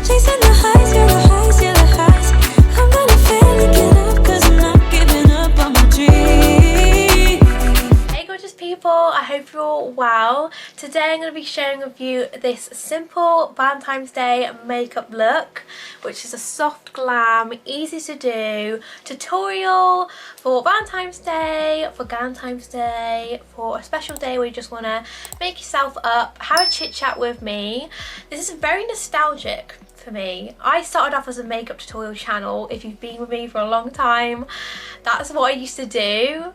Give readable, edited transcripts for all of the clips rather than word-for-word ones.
Chasing the highs, girl, the highs, yeah, the highs. I'm gonna finally get up, cause I'm not giving up on my dream. Hey gorgeous people, I hope you're all well. Today I'm going to be sharing with you this simple Valentine's Day makeup look, which is a soft glam, easy to do tutorial for Valentine's Day, for Galentine's Day, for a special day where you just want to make yourself up, have a chit chat with me. This is very nostalgic for me. I started off as a makeup tutorial channel. If you've been with me for a long time, that's what I used to do.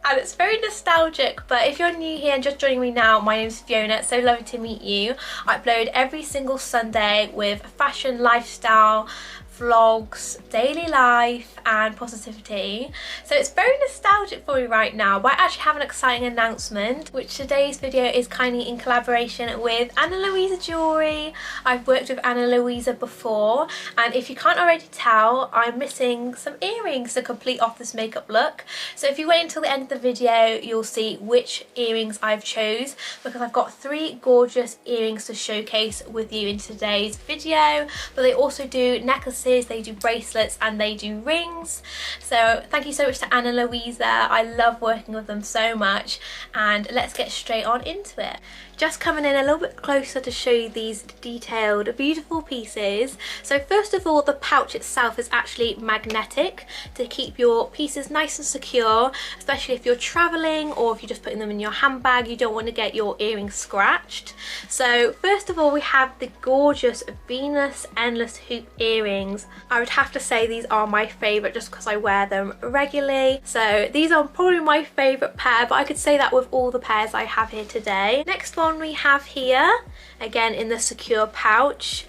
And it's very nostalgic, but if you're new here and just joining me now, my name's Fiona, it's so lovely to meet you. I upload every single Sunday with fashion, lifestyle, vlogs, daily life and positivity. So it's very nostalgic for me right now, but I actually have an exciting announcement, which today's video is kindly in collaboration with Ana Luisa Jewellery. I've worked with Ana Luisa before, and if you can't already tell, I'm missing some earrings to complete off this makeup look. So if you wait until the end of the video, you'll see which earrings I've chose, because I've got 3 gorgeous earrings to showcase with you in today's video. But they also do necklaces, they do bracelets and they do rings. So thank you so much to Ana Luisa. I love working with them so much, and let's get straight on into it. Just coming in a little bit closer to show you these detailed beautiful pieces. So first of all, the pouch itself is actually magnetic to keep your pieces nice and secure, especially if you're traveling or if you're just putting them in your handbag, you don't want to get your earrings scratched. So first of all, we have the gorgeous Venus endless hoop earrings. I would have to say these are my favourite just because I wear them regularly. So these are probably my favourite pair, but I could say that with all the pairs I have here today. Next one we have here, again in the secure pouch,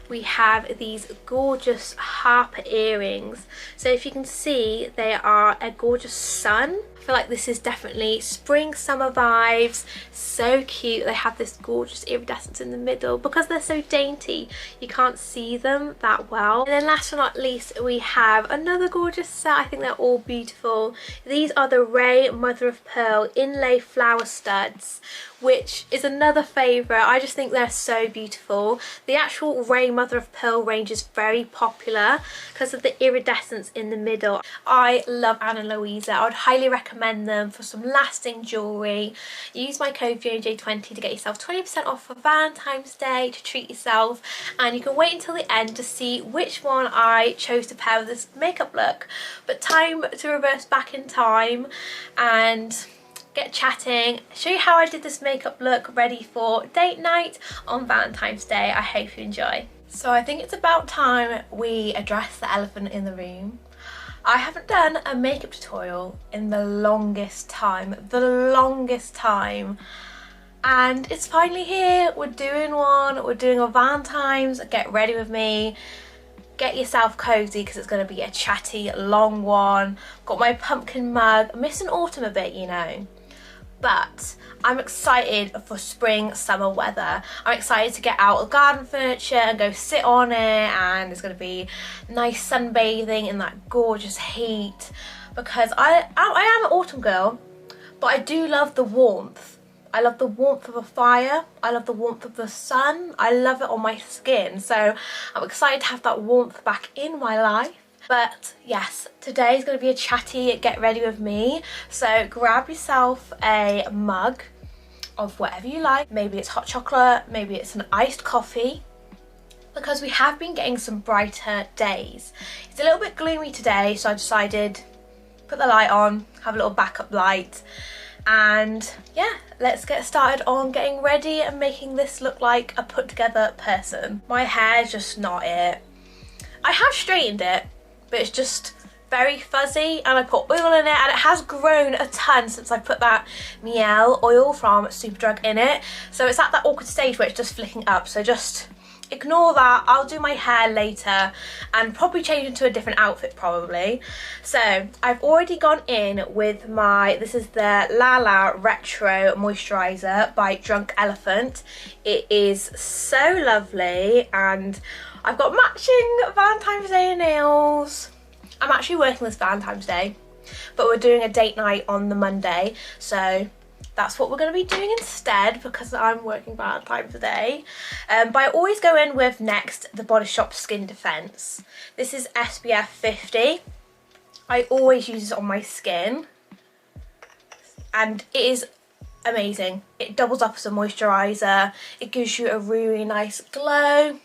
we have these gorgeous harp earrings. So if you can see, they are a gorgeous sun. I feel like this is definitely spring summer vibes. So cute. They have this gorgeous iridescence in the middle. Because they're so dainty, you can't see them that well. And then last but not least, we have another gorgeous set. I think they're all beautiful. These are the Ray Mother of Pearl inlay flower studs, which is another favourite. I just think they're so beautiful. The actual Ray Mother of Pearl range is very popular because of the iridescence in the middle. I love Ana Luisa. I would highly recommend them for some lasting jewellery. Use my code FionaJ20 to get yourself 20% off for Valentine's Day to treat yourself, and you can wait until the end to see which one I chose to pair with this makeup look. But time to reverse back in time and get chatting, show you how I did this makeup look ready for date night on Valentine's Day. I hope you enjoy. So I think it's about time we address the elephant in the room. I haven't done a makeup tutorial in the longest time, and it's finally here. We're doing one, we're doing a Valentine's. Get ready with me. Get yourself cozy because it's going to be a chatty, long one. Got my pumpkin mug. I'm missing autumn a bit, you know. But I'm excited for spring summer weather. I'm excited to get out of garden furniture and go sit on it, and it's going to be nice sunbathing in that gorgeous heat, because I am an autumn girl, but I do love the warmth. I love the warmth of a fire. I love the warmth of the sun. I love it on my skin. So I'm excited to have that warmth back in my life. But yes, today is going to be a chatty get ready with me. So grab yourself a mug of whatever you like. Maybe it's hot chocolate, maybe it's an iced coffee, because we have been getting some brighter days. It's a little bit gloomy today, so I decided put the light on, have a little backup light, and yeah, let's get started on getting ready and making this look like a put together person. My hair's just not it. I have straightened it, but it's just very fuzzy, and I put oil in it, and it has grown a ton since I put that Miel oil from Superdrug in it. So it's at that awkward stage where it's just flicking up, so just ignore that. I'll do my hair later and probably change into a different outfit probably. So I've already gone in with my, this is the Lala Retro Moisturiser by Drunk Elephant. It is so lovely, and I've got matching Valentine's Day nails. I'm actually working this Valentine's Day, but we're doing a date night on the Monday, so that's what we're going to be doing instead because I'm working Valentine's today. But I always go in with next the Body Shop Skin Defense. This is SPF 50. I always use this on my skin and it is amazing. It doubles up as a moisturiser. It gives you a really nice glow.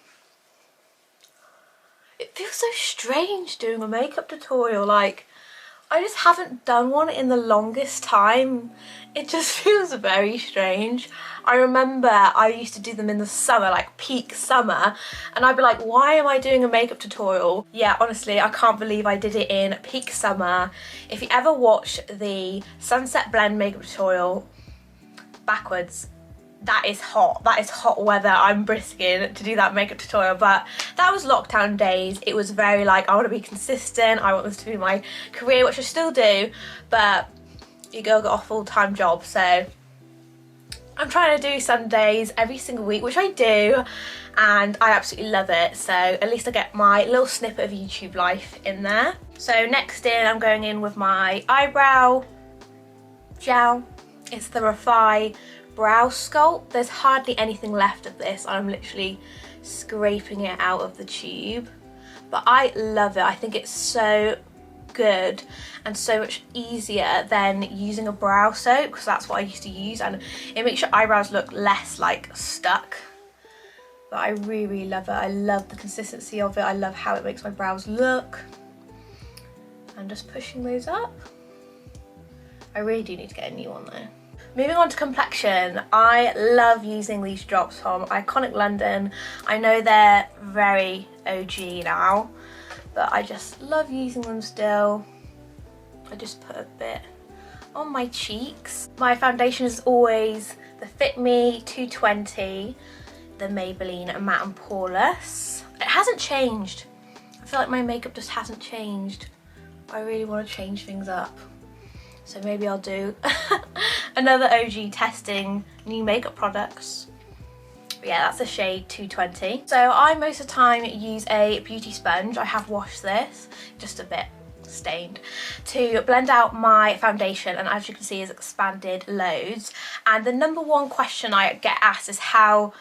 It feels so strange doing a makeup tutorial, like I just haven't done one in the longest time. It just feels very strange. I remember I used to do them in the summer, like peak summer, and I'd be like, why am I doing a makeup tutorial? Yeah, honestly, I can't believe I did it in peak summer. If you ever watch the Sunset Blend makeup tutorial backwards, that is hot. That is hot weather. I'm brisking to do that makeup tutorial, but that was lockdown days. It was very like, I want to be consistent. I want this to be my career, which I still do, but your girl got a full-time job, so I'm trying to do Sundays every single week, which I do, and I absolutely love it. So at least I get my little snippet of YouTube life in there. So next in, I'm going in with my eyebrow gel. It's the Refi Brow Sculpt. There's hardly anything left of this. I'm literally scraping it out of the tube, but I love it. I think it's so good and so much easier than using a brow soap, because that's what I used to use, and it makes your eyebrows look less like stuck. But I really love it. I love the consistency of it. I love how it makes my brows look. And just pushing those up. I really do need to get a new one though. Moving on to complexion, I love using these drops from Iconic London. I know they're very OG now, but I just love using them still. I just put a bit on my cheeks. My foundation is always the Fit Me 220, the Maybelline Matte and Poreless. It hasn't changed. I feel like my makeup just hasn't changed. I really want to change things up. So maybe I'll do another OG testing new makeup products. But yeah, that's the shade 220. So I most of the time use a beauty sponge. I have washed this, just a bit stained, to blend out my foundation, and as you can see, it's expanded loads. And the number one question I get asked is, how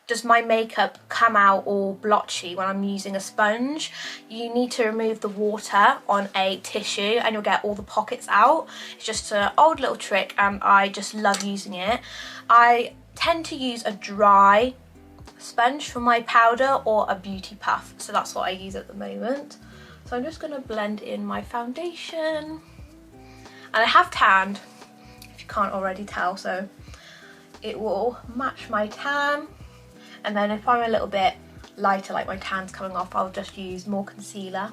does my makeup come out all blotchy when I'm using a sponge? You need to remove the water on a tissue and you'll get all the pockets out. It's just an old little trick and I just love using it. I tend to use a dry sponge for my powder or a beauty puff, so that's what I use at the moment. So I'm just going to blend in my foundation, and I have tanned, if you can't already tell, so it will match my tan. And then if I'm a little bit lighter, like my tan's coming off, I'll just use more concealer.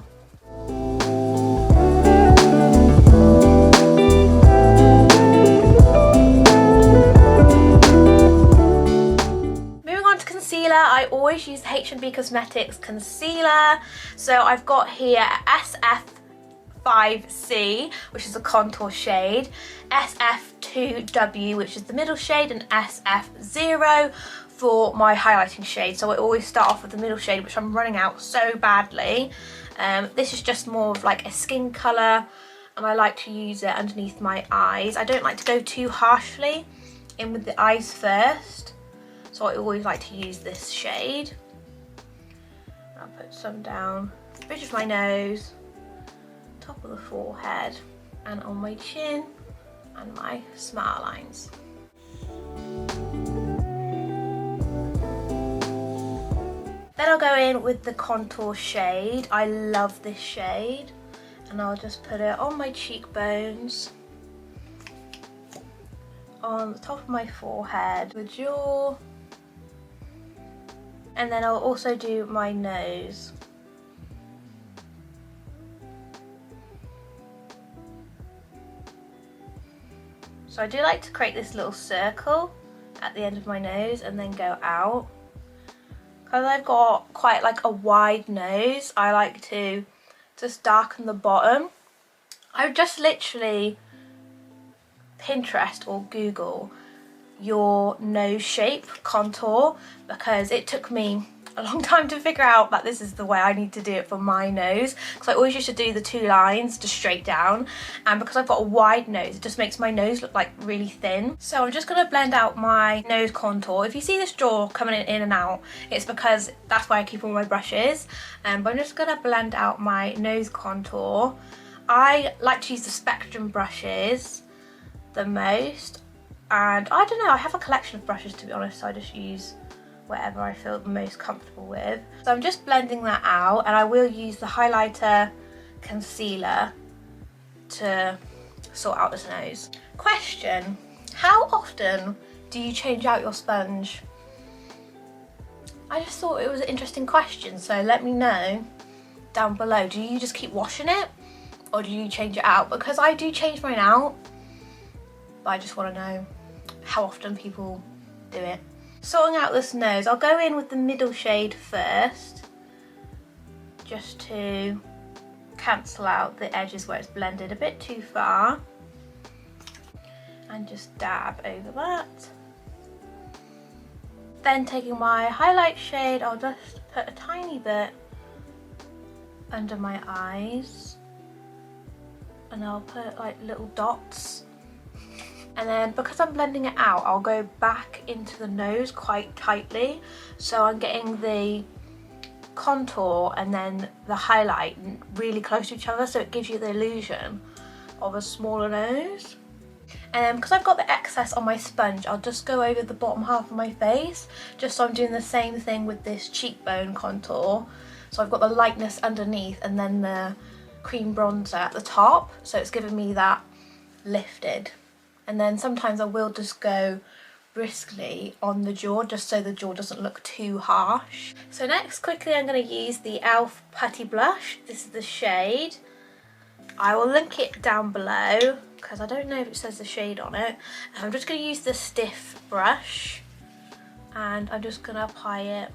Moving on to concealer, I always use the H&B Cosmetics concealer. So I've got here SF5C, which is a contour shade, SF2W, which is the middle shade, and SF0 for my highlighting shade. So I always start off with the middle shade, which I'm running out so badly. This is just more of like a skin colour, and I like to use it underneath my eyes. I don't like to go too harshly in with the eyes first, so I always like to use this shade. I'll put some down the bridge of my nose, top of the forehead, and on my chin and my smile lines. Then I'll go in with the contour shade. I love this shade, and I'll just put it on my cheekbones, on the top of my forehead, the jaw, and then I'll also do my nose. So I do like to create this little circle at the end of my nose and then go out. Because I've got quite like a wide nose, I like to just darken the bottom. I just literally Pinterest or Google your nose shape contour, because it took me a long time to figure out that this is the way I need to do it for my nose, because I always used to do the 2 lines just straight down, and because I've got a wide nose it just makes my nose look like really thin. So I'm just going to blend out my nose contour. If you see this draw coming in and out, it's because that's where I keep all my brushes, but I'm just going to blend out my nose contour. I like to use the Spectrum brushes the most, and I don't know, I have a collection of brushes to be honest, so I just use whatever I feel the most comfortable with. So I'm just blending that out, and I will use the highlighter concealer to sort out this nose. Question: how often do you change out your sponge? I just thought it was an interesting question, so let me know down below. Do you just keep washing it, or do you change it out? Because I do change mine out, but I just want to know how often people do it. Sorting out this nose, I'll go in with the middle shade first, just to cancel out the edges where it's blended a bit too far, and just dab over that. Then taking my highlight shade, I'll just put a tiny bit under my eyes, and I'll put like little dots. And then because I'm blending it out, I'll go back into the nose quite tightly, so I'm getting the contour and then the highlight really close to each other, so it gives you the illusion of a smaller nose. And then because I've got the excess on my sponge, I'll just go over the bottom half of my face, just so I'm doing the same thing with this cheekbone contour. So I've got the lightness underneath and then the cream bronzer at the top, so it's giving me that lifted. And then sometimes I will just go briskly on the jaw, just so the jaw doesn't look too harsh. So next, quickly, I'm going to use the e.l.f. Putty Blush. This is the shade. I will link it down below, because I don't know if it says the shade on it. And I'm just going to use the stiff brush, and I'm just going to apply it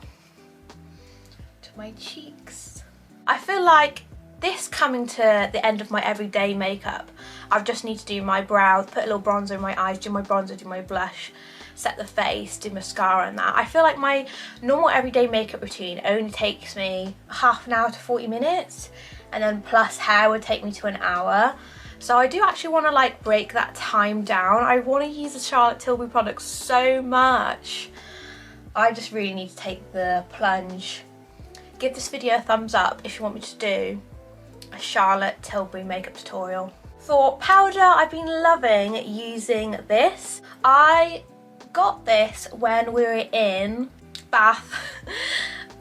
to my cheeks. I feel like this coming to the end of my everyday makeup, I just need to do my brows, put a little bronzer in my eyes, do my bronzer, do my blush, set the face, do mascara and that. I feel like my normal everyday makeup routine only takes me half an hour to 40 minutes, and then plus hair would take me to an hour. So I do actually want to like break that time down. I want to use the Charlotte Tilbury products so much. I just really need to take the plunge. Give this video a thumbs up if you want me to do a Charlotte Tilbury makeup tutorial. For powder, I've been loving using this. I got this when we were in Bath.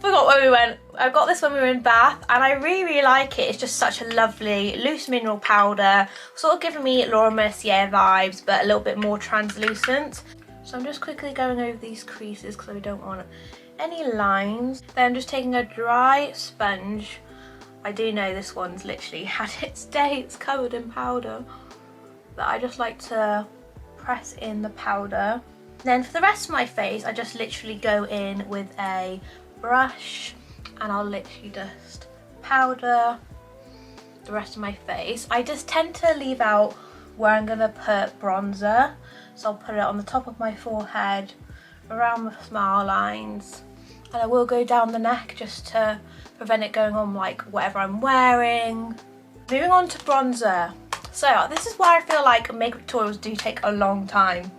Forgot where we went. I got this when we were in Bath, and I really like it. It's just such a lovely loose mineral powder, sort of giving me Laura Mercier vibes, but a little bit more translucent. So I'm just quickly going over these creases because I don't want any lines. Then I'm just taking a dry sponge. I do know this one's literally had its day, it's covered in powder, but I just like to press in the powder. Then for the rest of my face, I just literally go in with a brush, and I'll literally just powder the rest of my face. I just tend to leave out where I'm gonna put bronzer, so I'll put it on the top of my forehead, around the smile lines, and I will go down the neck just to prevent it going on like whatever I'm wearing. Moving on to bronzer. So this is why I feel like makeup tutorials do take a long time,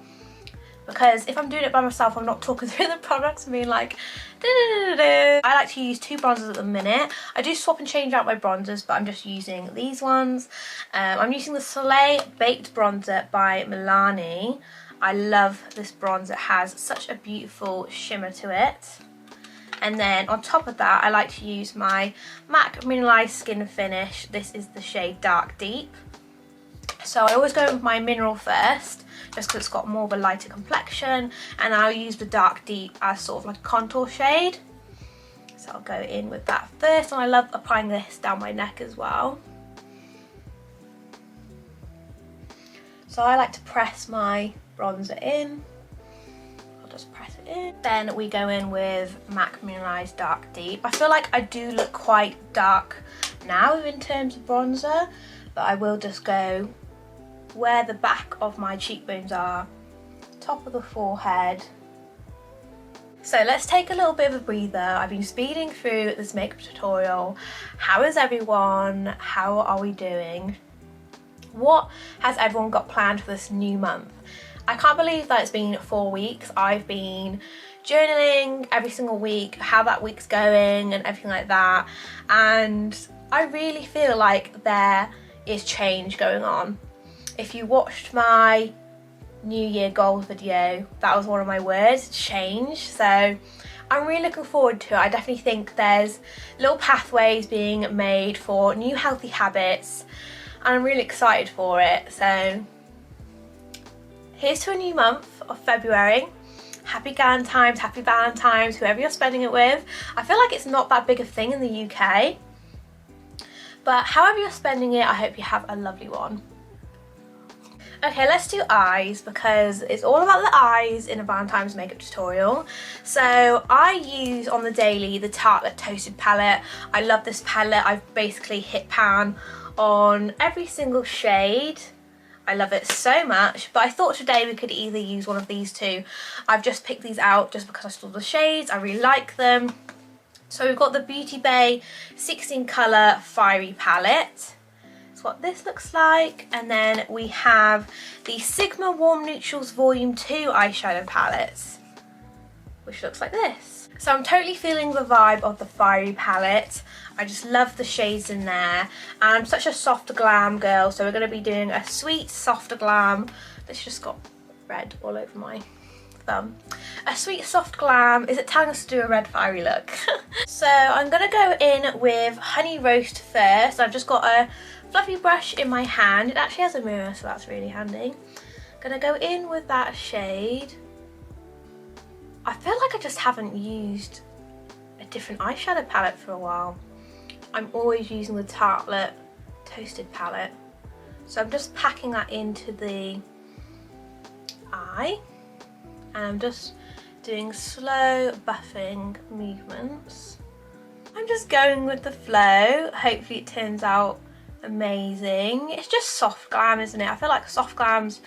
because if I'm doing it by myself, I'm not talking through the products and being like I like to use 2 bronzers at the minute. I do swap and change out my bronzers, but I'm just using these ones. I'm using the Soleil Baked Bronzer by Milani. I love this bronzer, it has such a beautiful shimmer to it. And then on top of that, I like to use my MAC Mineralized Skin Finish. This is the shade Dark Deep. So I always go with my mineral first, just because it's got more of a lighter complexion, and I'll use the Dark Deep as sort of like a contour shade. So I'll go in with that first, and I love applying this down my neck as well. So I like to press my bronzer in. I'll just press it in. Then we go in with MAC Mineralized Dark Deep. I feel like I do look quite dark now in terms of bronzer, but I will just go where the back of my cheekbones are, top of the forehead, So let's take a little bit of a breather. I've been speeding through this makeup tutorial. How is everyone? How are we doing? What has everyone got planned for this new month? I can't believe that it's been 4 weeks. I've been journaling every single week, how that week's going and everything like that. And I really feel like there is change going on. If you watched my New Year goals video, that was one of my words, change. So I'm really looking forward to it. I definitely think there's little pathways being made for new healthy habits, and I'm really excited for it. So here's to a new month of February. Happy Valentine's, whoever you're spending it with. I feel like it's not that big a thing in the UK, but however you're spending it, I hope you have a lovely one. Okay, let's do eyes, because it's all about the eyes in a Valentine's makeup tutorial. So I use on the daily the Tartelette Toasted palette. I love this palette. I've basically hit pan on every single shade. I love it so much, but I thought today we could either use one of these two. I've just picked these out just because I saw the shades. I really like them. So we've got the Beauty Bay 16 colour Fiery palette. What this looks like, and then we have the Sigma Warm Neutrals Volume 2 eyeshadow palettes, which looks like this. So I'm totally feeling the vibe of the Fiery palette. I just love the shades in there, and I'm such a soft glam girl, so we're going to be doing a sweet soft glam. This just got red all over my thumb. A sweet soft glam. Is it telling us to do a red fiery look? So I'm going to go in with Honey Roast first. I've just got a fluffy brush in my hand. It actually has a mirror, so that's really handy. Gonna go in with that shade. I feel like I just haven't used a different eyeshadow palette for a while. I'm always using the Tartelette Toasted palette. So I'm just packing that into the eye, and I'm just doing slow buffing movements. I'm just going with the flow. Hopefully it turns out amazing. It's just soft glam, isn't it? I feel like soft glam's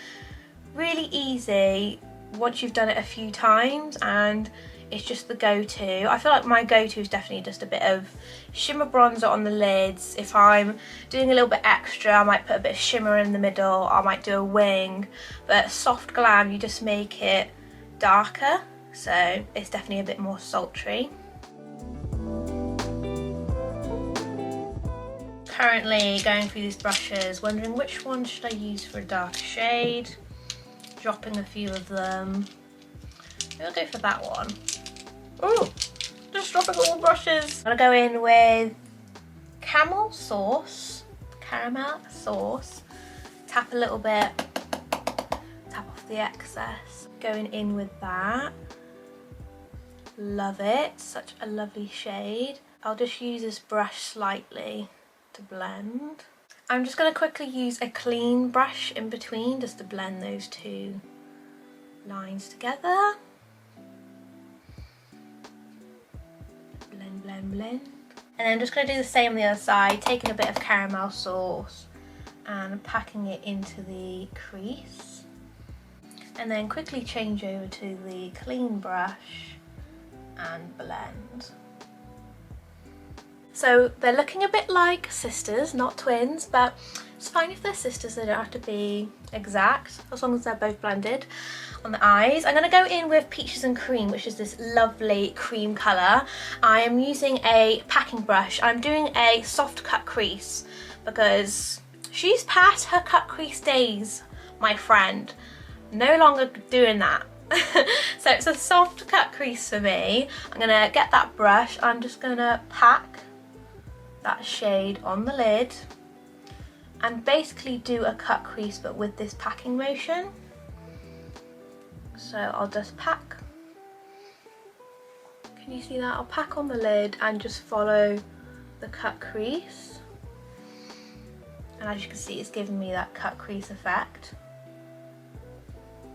really easy once you've done it a few times, and it's just the go-to. I feel like my go-to is definitely just a bit of shimmer bronzer on the lids. If I'm doing a little bit extra, I might put a bit of shimmer in the middle, I might do a wing, but soft glam, you just make it darker, so it's definitely a bit more sultry. Currently going through these brushes, wondering which one should I use for a darker shade. Dropping a few of them. Maybe I'll go for that one. Oh, just dropping all the brushes. I'm gonna go in with caramel sauce. Tap a little bit. Tap off the excess. Going in with that. Love it. Such a lovely shade. I'll just use this brush slightly to blend. I'm just going to quickly use a clean brush in between just to blend those two lines together. Blend, blend, blend. And then I'm just going to do the same on the other side, taking a bit of caramel sauce and packing it into the crease. And then quickly change over to the clean brush and blend. So they're looking a bit like sisters, not twins, but it's fine if they're sisters, they don't have to be exact, as long as they're both blended on the eyes. I'm going to go in with Peaches and Cream, which is this lovely cream colour. I am using a packing brush. I'm doing a soft cut crease because she's past her cut crease days, my friend. No longer doing that. So it's a soft cut crease for me. I'm going to get that brush, I'm just going to pack that shade on the lid and basically do a cut crease but with this packing motion. So I'll just pack. Can you see that? I'll pack on the lid and just follow the cut crease. And as you can see, it's giving me that cut crease effect.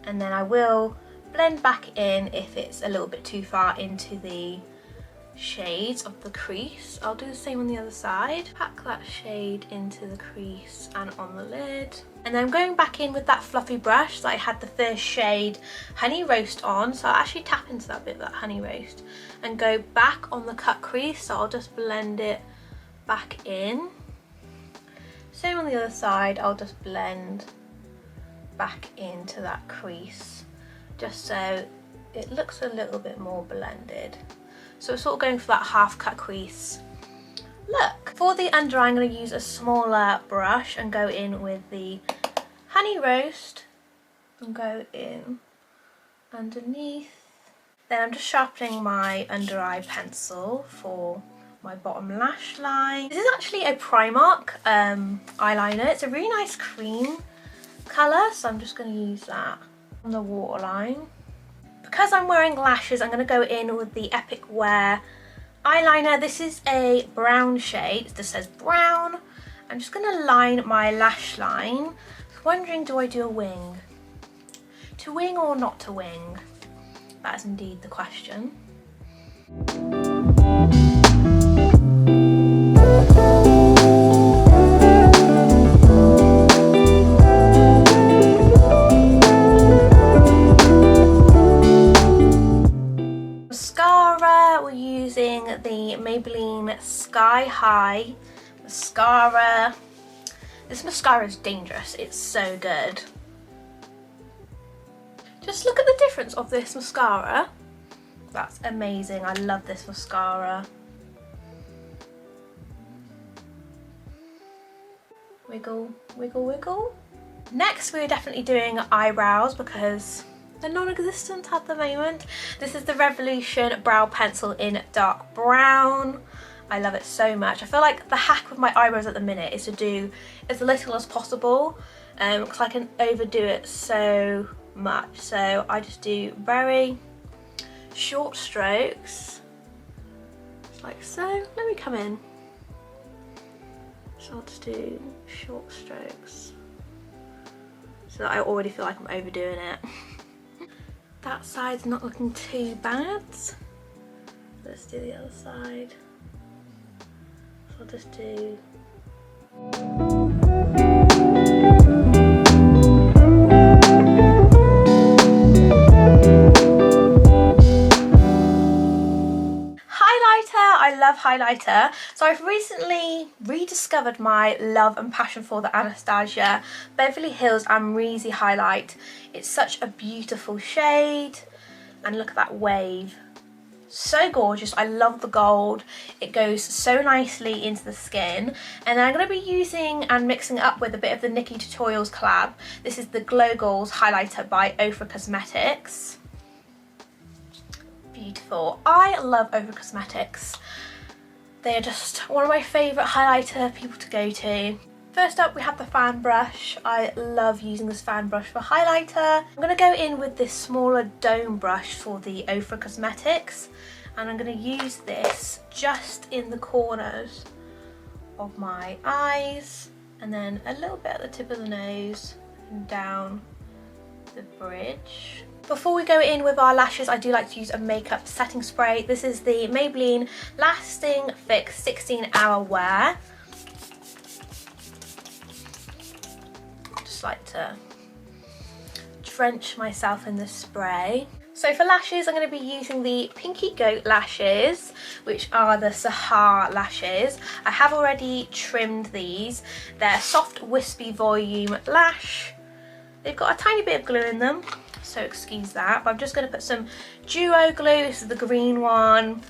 And then I will blend back in if it's a little bit too far into the shades of the crease. I'll do the same on the other side. Pack that shade into the crease and on the lid. And then I'm going back in with that fluffy brush that I had the first shade Honey Roast on. So I'll actually tap into that bit, that Honey Roast, and go back on the cut crease. So I'll just blend it back in. Same on the other side, I'll just blend back into that crease, just so it looks a little bit more blended. So we're sort of going for that half cut crease look. For the under eye, I'm going to use a smaller brush and go in with the Honey Roast and go in underneath. Then I'm just sharpening my under eye pencil for my bottom lash line. This is actually a Primark eyeliner. It's a really nice cream colour, so I'm just going to use that on the waterline. Because I'm wearing lashes, I'm going to go in with the Epic Wear eyeliner. This is a brown shade. It just says brown. I'm just going to line my lash line. I was wondering, do I do a wing? To wing or not to wing? That is indeed the question. Mascara, we're using the Maybelline Sky High mascara. This mascara is dangerous, it's so good. Just look at the difference of this mascara. That's amazing, I love this mascara. Wiggle, wiggle, wiggle. Next we're definitely doing eyebrows because they're non-existent at the moment. This is the Revolution Brow Pencil in dark brown. I love it so much. I feel like the hack with my eyebrows at the minute is to do as little as possible because I can overdo it so much. So I just do very short strokes, just like so. Let me come in. So I'll just do short strokes so that I already feel like I'm overdoing it. That side's not looking too bad. Let's do the other side. So I'll just do I love highlighter. So I've recently rediscovered my love and passion for the Anastasia Beverly Hills Amrezy highlight. It's such a beautiful shade, and look at that wave. So gorgeous. I love the gold. It goes so nicely into the skin. And then I'm going to be using and mixing it up with a bit of the Nikki Tutorials collab. This is the Glow Goals highlighter by Ofra Cosmetics. Beautiful. I love Ofra Cosmetics. They are just one of my favourite highlighter people to go to. First up we have the fan brush. I love using this fan brush for highlighter. I'm going to go in with this smaller dome brush for the Ofra Cosmetics, and I'm going to use this just in the corners of my eyes and then a little bit at the tip of the nose and down the bridge. Before we go in with our lashes, I do like to use a makeup setting spray. This is the Maybelline Lasting Fix 16-Hour Wear. Just like to drench myself in the spray. So for lashes, I'm going to be using the Pinky Goat lashes, which are the Sahar lashes. I have already trimmed these. They're soft, wispy volume lash. They've got a tiny bit of glue in them, so excuse that. But I'm just going to put some duo glue, this is the green one,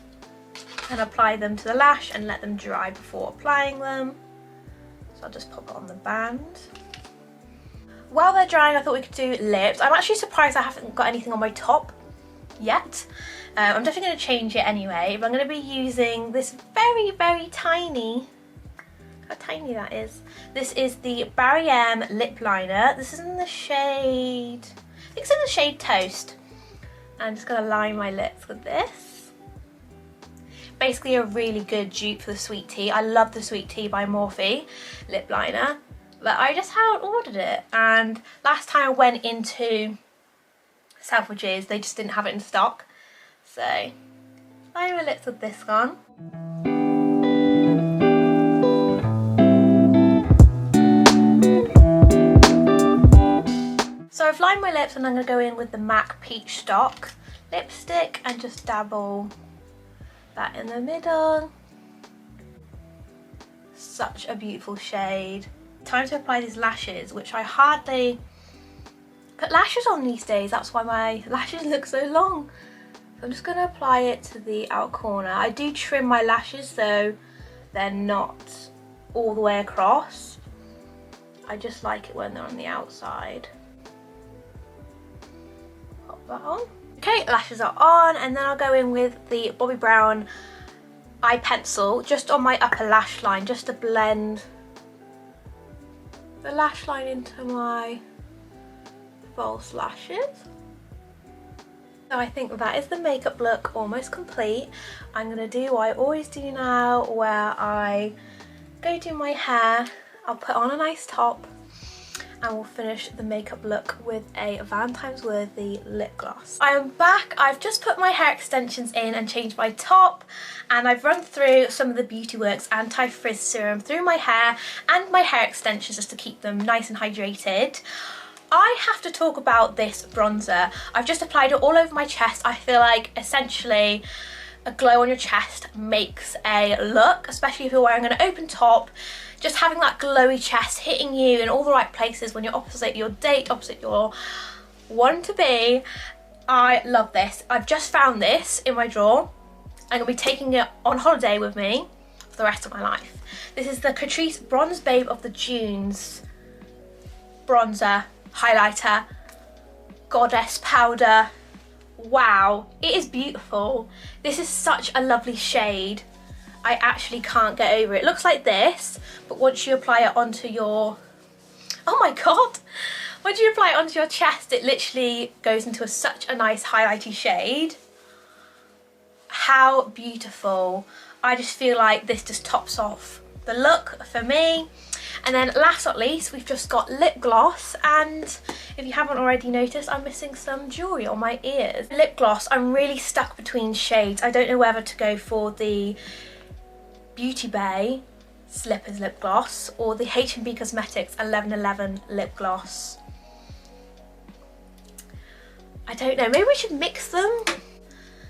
and apply them to the lash and let them dry before applying them. So I'll just pop it on the band. While they're drying, I thought we could do lips. I'm actually surprised I haven't got anything on my top yet. I'm definitely going to change it anyway, but I'm going to be using this very, very tiny, how tiny that is. This is the GRWM lip liner. This is in the shade, I think it's in the shade Toast. I'm just going to line my lips with this. Basically a really good dupe for the Sweet Tea. I love the Sweet Tea by Morphe lip liner, but I just haven't ordered it. And last time I went into Selfridges, they just didn't have it in stock. So, line my lips with this one. lined my lips and I'm going to go in with the MAC Peach Stock lipstick and just dabble that in the middle. Such a beautiful shade. Time to apply these lashes, which I hardly put lashes on these days. That's why my lashes look so long. So I'm just going to apply it to the outer corner. I do trim my lashes so they're not all the way across. I just like it when they're on the outside. Pop that on. Okay, lashes are on, and then I'll go in with the Bobbi Brown eye pencil just on my upper lash line, just to blend the lash line into my false lashes. So I think that is the makeup look almost complete. I'm going to do what I always do now, where I go do my hair, I'll put on a nice top, and we'll finish the makeup look with a Valentine's worthy lip gloss. I am back. I've just put my hair extensions in and changed my top, and I've run through some of the Beauty Works anti-frizz serum through my hair and my hair extensions just to keep them nice and hydrated. I have to talk about this bronzer. I've just applied it all over my chest. I feel like essentially a glow on your chest makes a look, especially if you're wearing an open top. Just having that glowy chest hitting you in all the right places when you're opposite your date, opposite your one to be. I love this. I've just found this in my drawer. I'm going to be taking it on holiday with me for the rest of my life. This is the Catrice Bronze Babe of the Dunes bronzer, highlighter, goddess powder. Wow, it is beautiful. This is such a lovely shade. I actually can't get over it. It looks like this, but once you apply it onto your, oh my god, once you apply it onto your chest, it literally goes into such a nice highlighty shade. How beautiful. I just feel like this just tops off the look for me. And then last but not least, we've just got lip gloss, and if you haven't already noticed, I'm missing some jewellery on my ears. Lip gloss, I'm really stuck between shades. I don't know whether to go for the Beauty Bay Slippers lip gloss or the H&B Cosmetics 1111 lip gloss. I don't know, maybe we should mix them.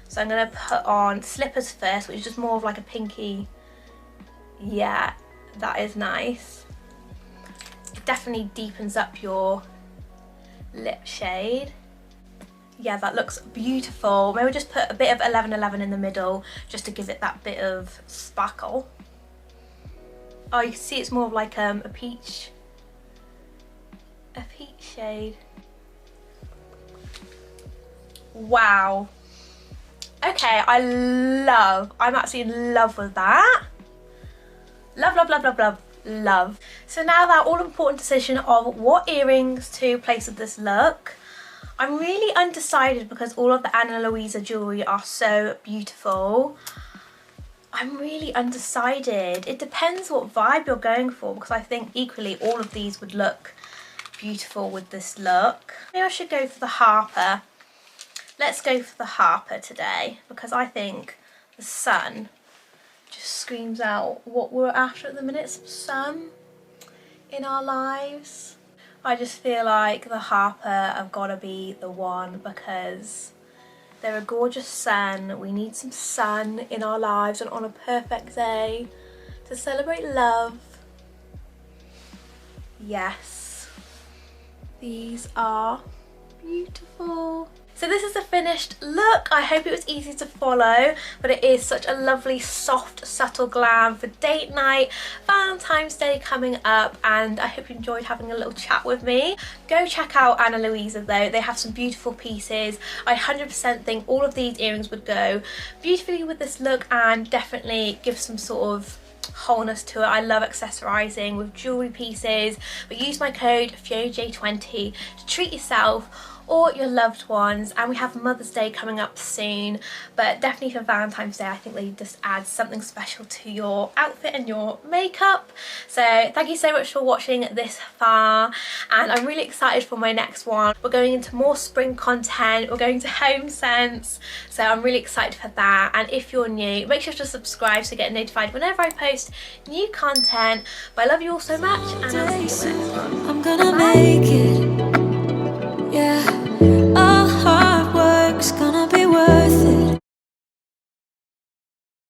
So I'm going to put on Slippers first, which is just more of like a pinky. Yeah, that is nice. It definitely deepens up your lip shade. Yeah, that looks beautiful. Maybe just put a bit of 1111 in the middle just to give it that bit of sparkle. Oh, you can see it's more of like a peach shade. Wow. Okay, I'm absolutely in love with that. Love, love, love, love, love, love. So now that all important decision of what earrings to place with this look. I'm really undecided because all of the Ana Luisa jewellery are so beautiful. I'm really undecided. It depends what vibe you're going for, because I think equally all of these would look beautiful with this look. Maybe I should go for the Harper. Let's go for the Harper today, because I think the sun just screams out what we're after at the minute, some sun in our lives. I just feel like the Harper have got to be the one, because they're a gorgeous sun. We need some sun in our lives and on a perfect day to celebrate love. Yes, these are beautiful. So this is the finished look. I hope it was easy to follow, but it is such a lovely, soft, subtle glam for date night, Valentine's Day coming up, and I hope you enjoyed having a little chat with me. Go check out Ana Luisa though. They have some beautiful pieces. I 100% think all of these earrings would go beautifully with this look and definitely give some sort of wholeness to it. I love accessorizing with jewelry pieces, but use my code FionaJ20 to treat yourself or your loved ones. And we have Mother's Day coming up soon, but definitely for Valentine's Day I think they just add something special to your outfit and your makeup. So thank you so much for watching this far, and I'm really excited for my next one. We're going into more spring content, we're going to Home Sense, so I'm really excited for that. And if you're new, make sure to subscribe to get notified whenever I post new content. But I love you all so much, and I'll see you next time. I'm gonna make it. Yeah.